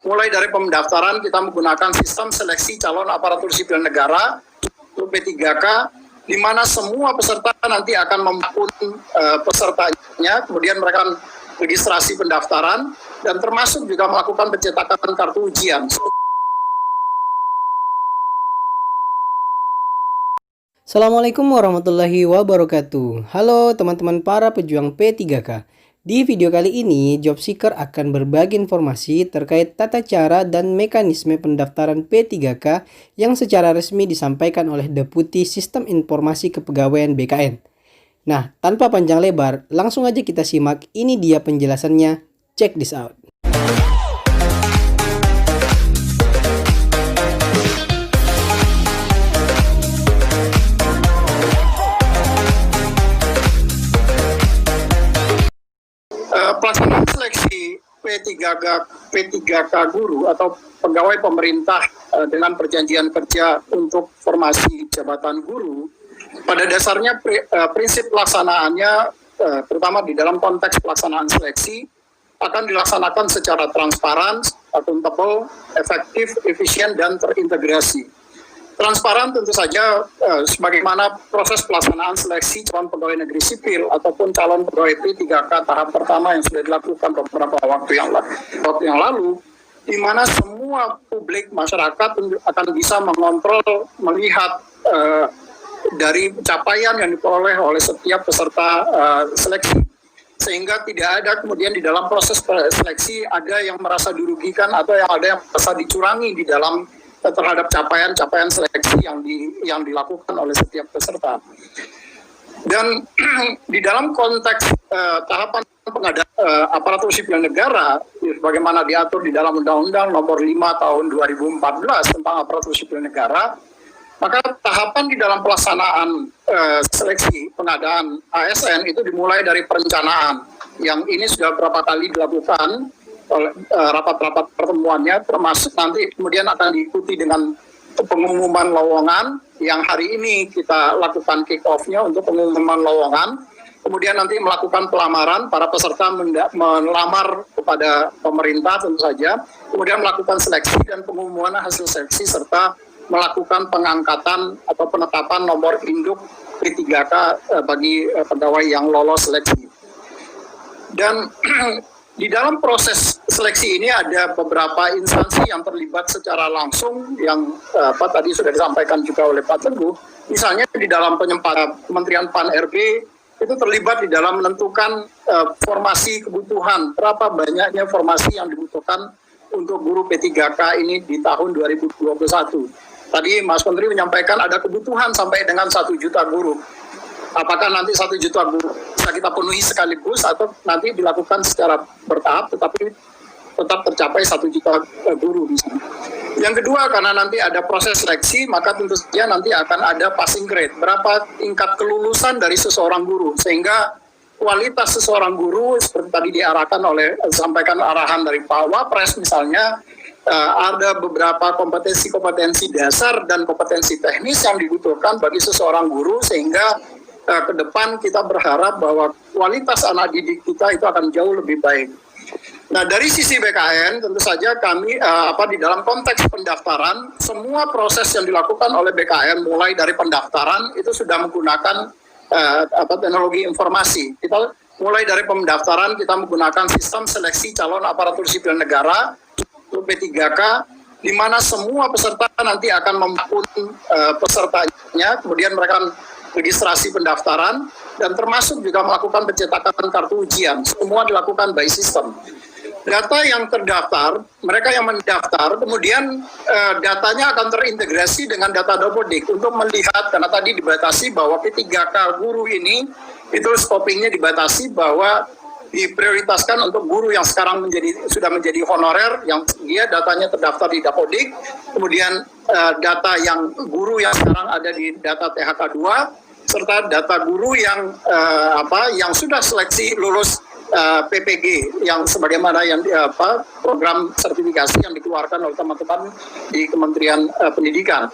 mulai dari pendaftaran kita menggunakan sistem seleksi calon aparatur sipil negara untuk P3K, di mana semua peserta nanti akan membangun pesertanya, kemudian mereka akan registrasi pendaftaran, dan termasuk juga melakukan pencetakan kartu ujian. Assalamualaikum warahmatullahi wabarakatuh. Halo teman-teman para pejuang P3K. Di video kali ini, Job Seeker akan berbagi informasi terkait tata cara dan mekanisme pendaftaran P3K yang secara resmi disampaikan oleh Deputi Sistem Informasi Kepegawaian BKN. Nah, tanpa panjang lebar, langsung aja kita simak. Ini dia penjelasannya. Check this out. Pelaksanaan seleksi P3K guru atau pegawai pemerintah dengan perjanjian kerja untuk formasi jabatan guru, pada dasarnya prinsip pelaksanaannya, terutama di dalam konteks pelaksanaan seleksi, akan dilaksanakan secara transparan, akuntabel, efektif, efisien, dan terintegrasi. Transparan tentu saja sebagaimana proses pelaksanaan seleksi calon pegawai negeri sipil ataupun calon pegawai P3K tahap pertama yang sudah dilakukan beberapa waktu yang lalu, di mana semua publik masyarakat akan bisa mengontrol, melihat dari capaian yang diperoleh oleh setiap peserta seleksi, sehingga tidak ada kemudian di dalam proses seleksi ada yang merasa dirugikan atau ada yang merasa dicurangi di dalam terhadap capaian seleksi yang dilakukan oleh setiap peserta. Dan di dalam konteks tahapan pengadaan aparatur sipil negara, bagaimana diatur di dalam Undang-Undang Nomor 5 Tahun 2014 tentang aparatur sipil negara, maka tahapan di dalam pelaksanaan seleksi pengadaan ASN itu dimulai dari perencanaan, yang ini sudah beberapa kali dilakukan oleh rapat-rapat pertemuannya, termasuk nanti kemudian akan diikuti dengan pengumuman lowongan yang hari ini kita lakukan kick-off-nya untuk pengumuman lowongan, kemudian nanti melakukan pelamaran, para peserta melamar kepada pemerintah tentu saja, kemudian melakukan seleksi dan pengumuman hasil seleksi serta melakukan pengangkatan atau penetapan nomor induk P3K bagi pegawai yang lolos seleksi. Dan di dalam proses seleksi ini ada beberapa instansi yang terlibat secara langsung yang tadi sudah disampaikan juga oleh Pak Teguh. Misalnya di dalam Kementerian Pan-RB itu terlibat di dalam menentukan formasi kebutuhan, berapa banyaknya formasi yang dibutuhkan untuk guru P3K ini di tahun 2021. Tadi Mas Menteri menyampaikan ada kebutuhan sampai dengan 1 juta guru. Apakah nanti 1 juta guru bisa kita penuhi sekaligus atau nanti dilakukan secara bertahap tetapi tetap tercapai 1 juta guru misalnya. Yang kedua, karena nanti ada proses seleksi, maka tentu saja nanti akan ada passing grade, berapa tingkat kelulusan dari seseorang guru, sehingga kualitas seseorang guru seperti tadi diarahkan oleh, sampaikan arahan dari Pak Wapres misalnya, ada beberapa kompetensi dasar dan kompetensi teknis yang dibutuhkan bagi seseorang guru, sehingga ke depan kita berharap bahwa kualitas anak didik kita itu akan jauh lebih baik. Nah, dari sisi BKN tentu saja kami di dalam konteks pendaftaran, semua proses yang dilakukan oleh BKN mulai dari pendaftaran itu sudah menggunakan teknologi informasi. Kita mulai dari pendaftaran kita menggunakan sistem seleksi calon aparatur sipil negara untuk P3K, di mana semua peserta nanti akan membangun pesertanya, kemudian mereka registrasi pendaftaran, dan termasuk juga melakukan pencetakan kartu ujian. Semua dilakukan by system. Data yang terdaftar, mereka yang mendaftar, kemudian datanya akan terintegrasi dengan data Dapodik untuk melihat, karena tadi dibatasi bahwa P3K guru ini, itu scopingnya dibatasi bahwa diprioritaskan untuk guru yang sekarang sudah menjadi honorer, yang dia datanya terdaftar di Dapodik, kemudian data yang guru yang sekarang ada di data THK 2, serta data guru yang sudah seleksi lulus PPG yang sebagaimana yang program sertifikasi yang dikeluarkan oleh teman-teman di Kementerian Pendidikan.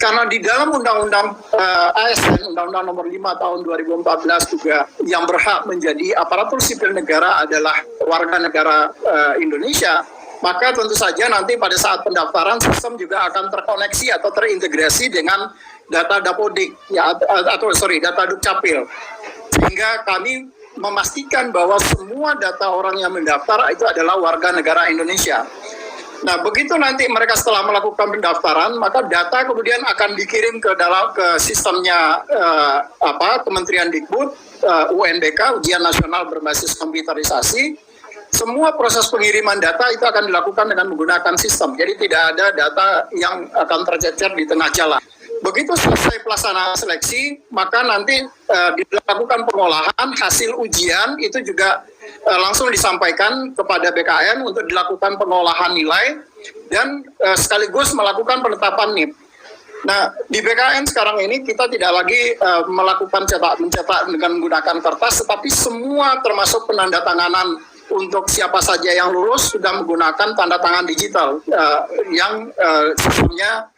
karena di dalam Undang-Undang ASN, Undang-Undang Nomor 5 Tahun 2014 juga yang berhak menjadi aparatur sipil negara adalah warga negara Indonesia, maka tentu saja nanti pada saat pendaftaran sistem juga akan terkoneksi atau terintegrasi dengan data Dapodik ya, data Dukcapil, sehingga kami memastikan bahwa semua data orang yang mendaftar itu adalah warga negara Indonesia. Nah, begitu nanti mereka setelah melakukan pendaftaran, maka data kemudian akan dikirim ke sistemnya Kementerian Dikbud, UNBK, Ujian Nasional Berbasis Komputerisasi. Semua proses pengiriman data itu akan dilakukan dengan menggunakan sistem. Jadi tidak ada data yang akan tercecer di tengah jalan. Begitu selesai pelaksanaan seleksi, maka nanti dilakukan pengolahan hasil ujian itu juga langsung disampaikan kepada BKN untuk dilakukan pengolahan nilai dan sekaligus melakukan penetapan NIP. Nah, di BKN sekarang ini kita tidak lagi melakukan mencetak dengan menggunakan kertas, tetapi semua termasuk penandatanganan untuk siapa saja yang lulus sudah menggunakan tanda tangan digital yang sebelumnya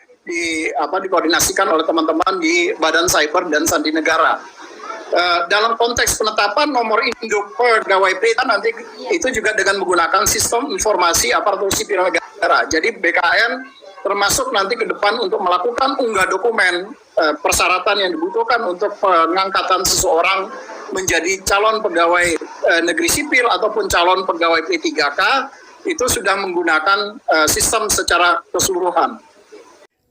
dikoordinasikan oleh teman-teman di Badan Cyber dan Sandi Negara. Dalam konteks penetapan nomor induk pegawai PTA nanti itu juga dengan menggunakan sistem informasi aparatur sipil negara. Jadi BKN termasuk nanti ke depan untuk melakukan unggah dokumen persyaratan yang dibutuhkan untuk pengangkatan seseorang menjadi calon pegawai negeri sipil ataupun calon pegawai P3K itu sudah menggunakan sistem secara keseluruhan.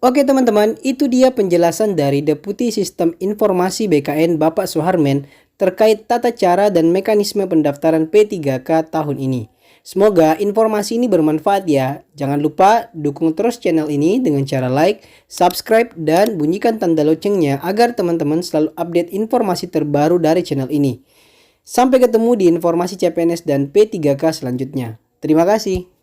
Oke teman-teman, itu dia penjelasan dari Deputi Sistem Informasi BKN Bapak Suharmen terkait tata cara dan mekanisme pendaftaran P3K tahun ini. Semoga informasi ini bermanfaat ya. Jangan lupa dukung terus channel ini dengan cara like, subscribe, dan bunyikan tanda loncengnya agar teman-teman selalu update informasi terbaru dari channel ini. Sampai ketemu di informasi CPNS dan P3K selanjutnya. Terima kasih.